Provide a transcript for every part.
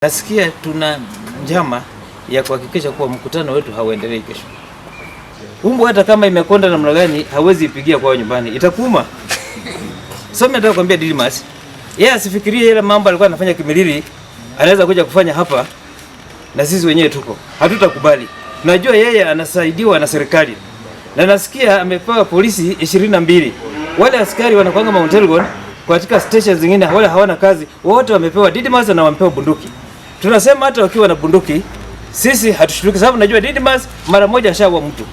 Nasikia tuna njama ya kuhakikisha kuwa mkutano wetu hauendelei kesho. Umbo hata kama imekonda namna gani hawezi ipigia kwao nyumbani. Itakuuma. So mimi nataka kuambia Didmus, yeye asifikirie ile mambo alikuwa anafanya Kimilili, anaweza kuja kufanya hapa na sisi wenyewe tuko. Hatutakubali. Tunajua yeye anasaidiwa na serikali. Na nasikia amepewa polisi 22. Wale askari wanakuanga Mount Elgon katika stations zingine wale hawana kazi. Wote wamepewa Didmus na wamepewa bunduki. Tunasema hata wakiwa na bunduki sisi hatushiriki, sababu najua Didmus mara moja ashaua mtu.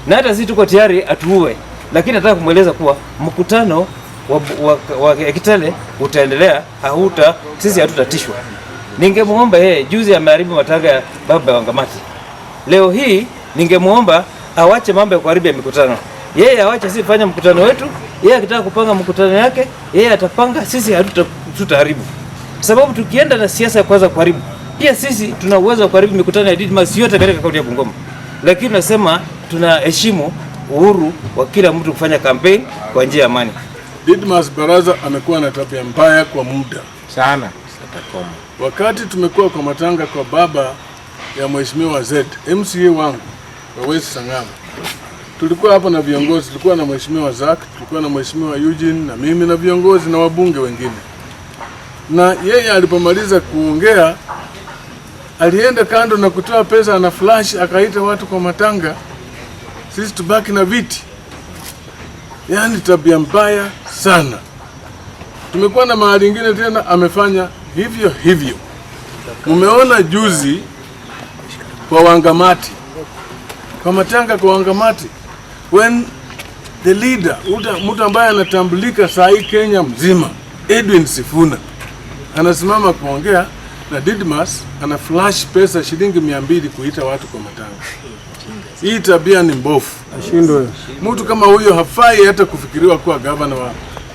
Na hata sisi tuko tayari atuue. Lakini nataka kumweleza kuwa mkutano wa Kitale utaendelea, sisi hatutatishwa. Ningemuomba yeye, juzi ameharibu matanga ya baba ya Wangamati. Leo hii ningemuomba awache mambo ya kuharibu mikutano. Yeye awache sisi fanya mkutano wetu, yeye akitaka kupanga mkutano yake, yeye atapanga, sisi hatutaharibu. Sababu tukienda na siasa ya kwanza kuharibu, pia sisi tuna uwezo wa kuharibu mikutano ya Didmus yote katika kaunti ya Bungoma. Lakini tunasema tunaheshimu uhuru wa kila mtu kufanya campaign kwa njia ya amani. Didmus Baraza amekuwa na tabia mbaya kwa muda sana. Wakati tumekuwa kwa matanga kwa baba ya Mheshimiwa Z, MCA wangu wa West Sangama, tulikuwa hapa na viongozi, tulikuwa na Mheshimiwa Zak, tulikuwa na Mheshimiwa Eugene na mimi na viongozi na wabunge wengine. Na yeye alipomaliza kuongea alienda kando na kutoa pesa na flash, akaita watu kwa matanga, sisi tubaki na viti. Yaani tabia mbaya sana. Tumekuwa na mahali ingine tena amefanya hivyo hivyo. Mumeona juzi kwa Wangamati, kwa matanga kwa Wangamati, when the leader, mtu ambaye anatambulika saa hii Kenya mzima, Edwin Sifuna, anasimama kuongea na Didmus ana flash pesa shilingi 200 kuita watu kwa matanga. Hii tabia ni mbovu. Ashindwe. Mtu kama huyo hafai hata kufikiriwa kuwa gavana wa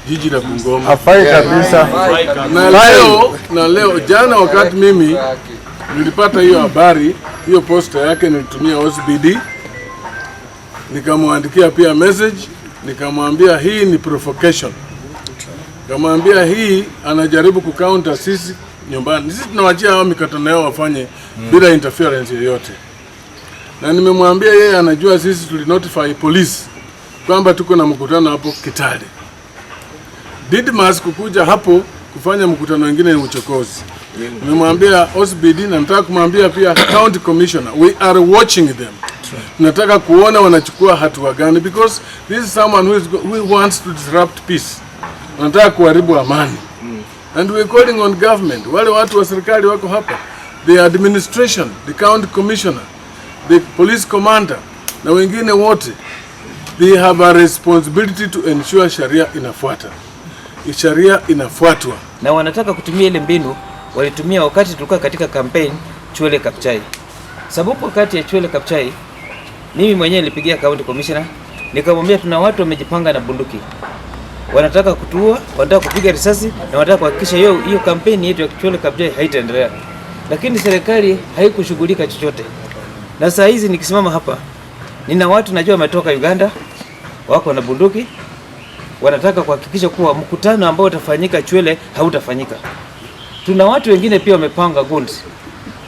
jiji la Bungoma. Hafai kabisa. Na leo jana wakati mimi nilipata hiyo habari, hiyo poster yake nilitumia OSBD. Nikamwandikia pia message, nikamwambia hii ni provocation. Nikamwambia hii anajaribu kucounter sisi nyumbani. Sisi tunawachia hao mikutano yao wafanye bila interference yoyote. Na nimemwambia yeye anajua sisi tulinotify police kwamba tuko na mkutano hapo Kitale. Didmus kukuja hapo kufanya mkutano mwingine ni uchokozi. Nimemwambia OSBD na nataka kumwambia pia county commissioner, we are watching them. Nataka kuona wanachukua hatua gani, because this is someone who wants to disrupt peace. Wanataka kuharibu amani. And we are calling on government. Wale watu wa serikali wako hapa, the administration, the county commissioner, the police commander na wengine wote, they have a responsibility to ensure sharia inafuata. Sharia inafuatwa. Na wanataka kutumia ile mbinu walitumia wakati tulikuwa katika campaign Chwele Kabuchai. Sababu wakati ya Chwele Kabuchai mimi mwenyewe nilipigia county commissioner nikamwambia tuna watu wamejipanga na bunduki. Wanataka kutua, wanataka kupiga risasi na wanataka kuhakikisha hiyo campaign yetu ya Chwele Kabuchai haitaendelea. Lakini serikali haikushughulika chochote. Na saa hizi nikisimama hapa, nina watu najua wametoka Uganda, wako na bunduki, wanataka kuhakikisha kuwa mkutano ambao utafanyika Chwele hautafanyika. Tuna watu wengine pia wamepanga guns.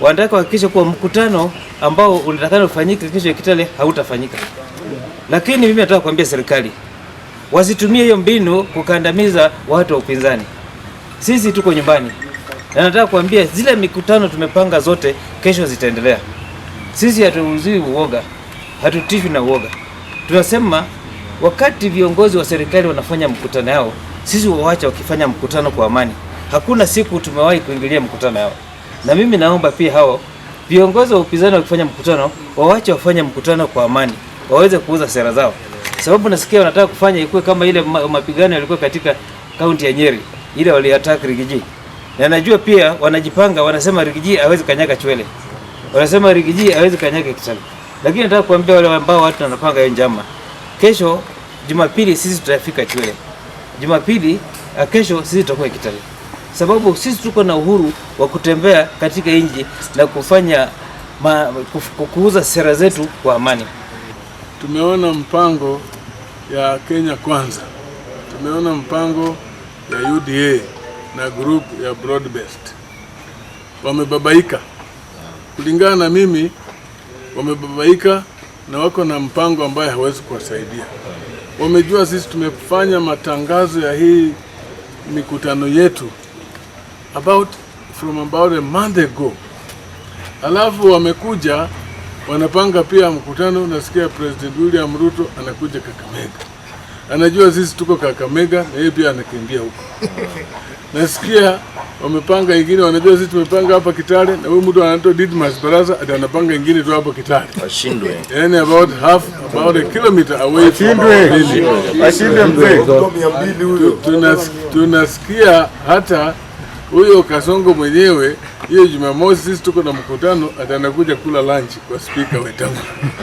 Wanataka kuhakikisha kuwa mkutano ambao unatakana ufanyike kesho Kitale hautafanyika. Lakini mimi nataka kuambia serikali wasitumie hiyo mbinu kukandamiza watu wa upinzani. Sisi tuko nyumbani. Na nataka kuambia zile mikutano tumepanga zote kesho zitaendelea. Sisi hatuuziwi uoga, hatutishwi na uoga. Tunasema wakati viongozi wa serikali wanafanya mkutano yao, sisi waache wakifanya mkutano kwa amani. Hakuna siku tumewahi kuingilia mkutano yao. Na mimi naomba pia hao viongozi wa upinzani wakifanya mkutano, waache wafanye mkutano kwa amani, waweze kuuza sera zao. Sababu nasikia wanataka kufanya ikuwe kama ile mapigano yalikuwa katika kaunti ya Nyeri, ile waliattack Rigiji. Na najua pia wanajipanga, wanasema Rigiji hawezi kanyaga Chwele. Wanasema Rigiji hawezi kanyaga Kitale. Lakini nataka kuambia wale ambao watu wanapanga hiyo njama, kesho Jumapili sisi tutafika Chwele. Jumapili kesho sisi tutakuwa Kitale. Sababu sisi tuko na uhuru wa kutembea katika nchi na kufanya kuuza sera zetu kwa amani. Tumeona mpango ya Kenya Kwanza. Tumeona mpango ya UDA na group ya broad based. wamebabaika. Kulingana na mimi, wamebabaika na wako na mpango ambaye hawezi kuwasaidia. Wamejua sisi tumefanya matangazo ya hii mikutano yetu from about a month ago. Alafu wamekuja wanapanga pia mkutano. Nasikia President William Ruto anakuja Kakamega. Anajua sisi tuko Kakamega na yeye pia anakimbia huko. Nasikia wamepanga ingine, wanajua sisi tumepanga hapa Kitale na huyu mtu anaitwa Didmas Baraza anapanga ingine tu hapa Kitale. Washindwe. Yani about a kilometer away from Washindwe mzee. Tunasikia hata huyo Kasongo mwenyewe hiyo Jumamosi sisi tuko na mkutano, atanakuja kula lunch kwa Speaker Wetangula.